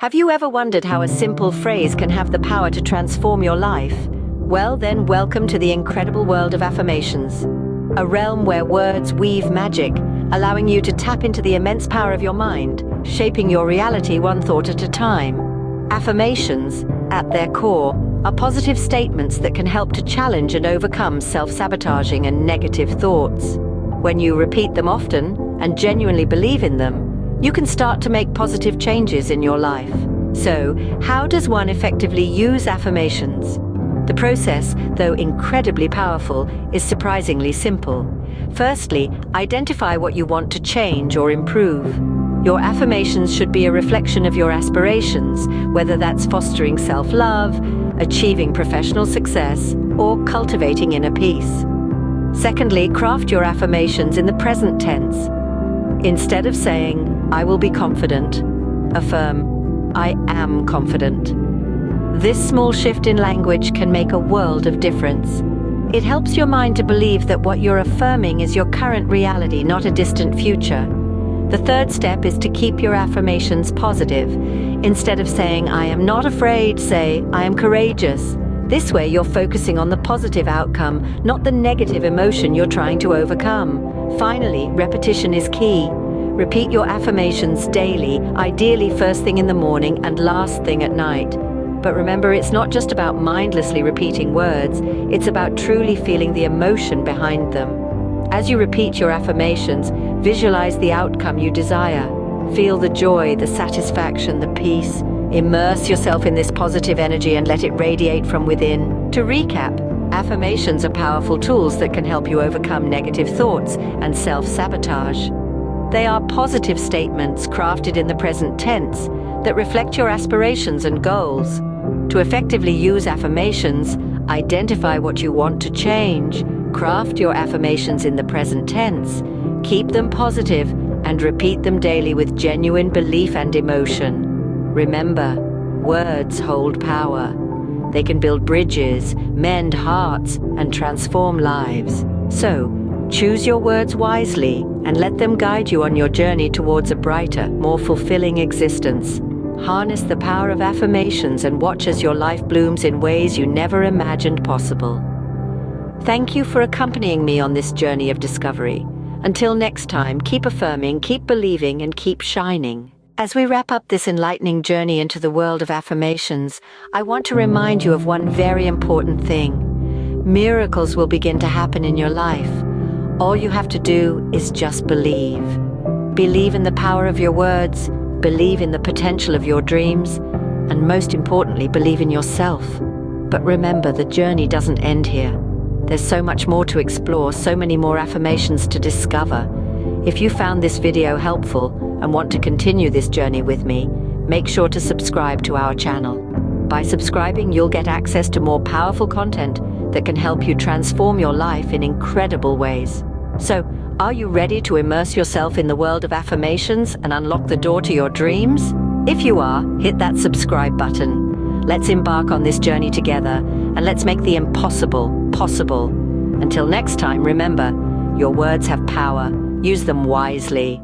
Have you ever wondered how a simple phrase can have the power to transform your life? Well, then welcome to the incredible world of affirmations, a realm where words weave magic, allowing you to tap into the immense power of your mind, shaping your reality one thought at a time. Affirmations, at their core, are positive statements that can help to challenge and overcome self-sabotaging and negative thoughts. When you repeat them often and genuinely believe in them, you can start to make positive changes in your life. So, how does one effectively use affirmations? The process, though incredibly powerful, is surprisingly simple. Firstly, identify what you want to change or improve. Your affirmations should be a reflection of your aspirations, whether that's fostering self-love, achieving professional success, or cultivating inner peace. Secondly, craft your affirmations in the present tense. Instead of saying, "I will be confident," affirm, "I am confident." This small shift in language can make a world of difference. It helps your mind to believe that what you're affirming is your current reality, not a distant future. The third step is to keep your affirmations positive. Instead of saying, "I am not afraid," say, "I am courageous." This way you're focusing on the positive outcome, not the negative emotion you're trying to overcome. Finally, repetition is key. Repeat your affirmations daily, ideally first thing in the morning and last thing at night. But remember, it's not just about mindlessly repeating words, it's about truly feeling the emotion behind them. As you repeat your affirmations, visualize the outcome you desire. Feel the joy, the satisfaction, the peace. Immerse yourself in this positive energy and let it radiate from within. To recap, affirmations are powerful tools that can help you overcome negative thoughts and self-sabotage. They are positive statements crafted in the present tense that reflect your aspirations and goals. To effectively use affirmations, identify what you want to change, craft your affirmations in the present tense, keep them positive, and repeat them daily with genuine belief and emotion. Remember, words hold power. They can build bridges, mend hearts, and transform lives. So, choose your words wisely and let them guide you on your journey towards a brighter, more fulfilling existence. Harness the power of affirmations and watch as your life blooms in ways you never imagined possible. Thank you for accompanying me on this journey of discovery. Until next time, keep affirming, keep believing, and keep shining. As we wrap up this enlightening journey into the world of affirmations, I want to remind you of one very important thing. Miracles will begin to happen in your life. All you have to do is just believe. Believe in the power of your words, believe in the potential of your dreams, and most importantly, believe in yourself. But remember, the journey doesn't end here. There's so much more to explore, so many more affirmations to discover. If you found this video helpful and want to continue this journey with me, make sure to subscribe to our channel. By subscribing, you'll get access to more powerful content that can help you transform your life in incredible ways. So, are you ready to immerse yourself in the world of affirmations and unlock the door to your dreams? If you are, hit that subscribe button. Let's embark on this journey together, and let's make the impossible possible. Until next time, remember, your words have power. Use them wisely.